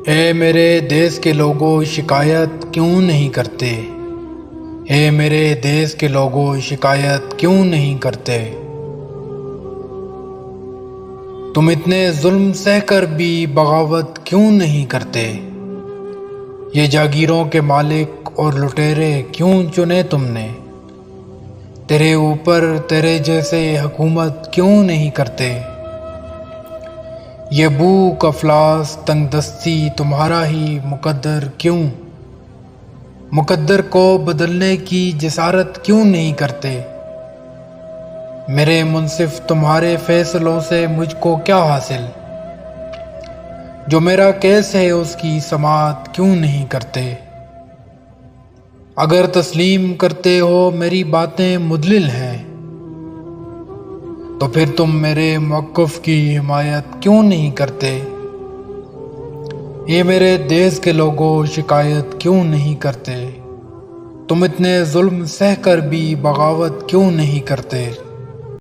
اے میرے دیس کے لوگوں شکایت کیوں نہیں کرتے؟ اے میرے دیس کے لوگوں شکایت کیوں نہیں کرتے؟ تم اتنے ظلم سہ کر بھی بغاوت کیوں نہیں کرتے؟ یہ جاگیروں کے مالک اور لٹیرے کیوں چنے تم نے؟ تیرے اوپر تیرے جیسے حکومت کیوں نہیں کرتے؟ یہ بھوک افلاس تنگ دستی تمہارا ہی مقدر کیوں؟ مقدر کو بدلنے کی جسارت کیوں نہیں کرتے؟ میرے منصف تمہارے فیصلوں سے مجھ کو کیا حاصل؟ جو میرا کیس ہے اس کی سماعت کیوں نہیں کرتے؟ اگر تسلیم کرتے ہو میری باتیں مدلل ہیں تو پھر تم میرے موقف کی حمایت کیوں نہیں کرتے؟ یہ میرے دیس کے لوگوں شکایت کیوں نہیں کرتے؟ تم اتنے ظلم سہ کر بھی بغاوت کیوں نہیں کرتے؟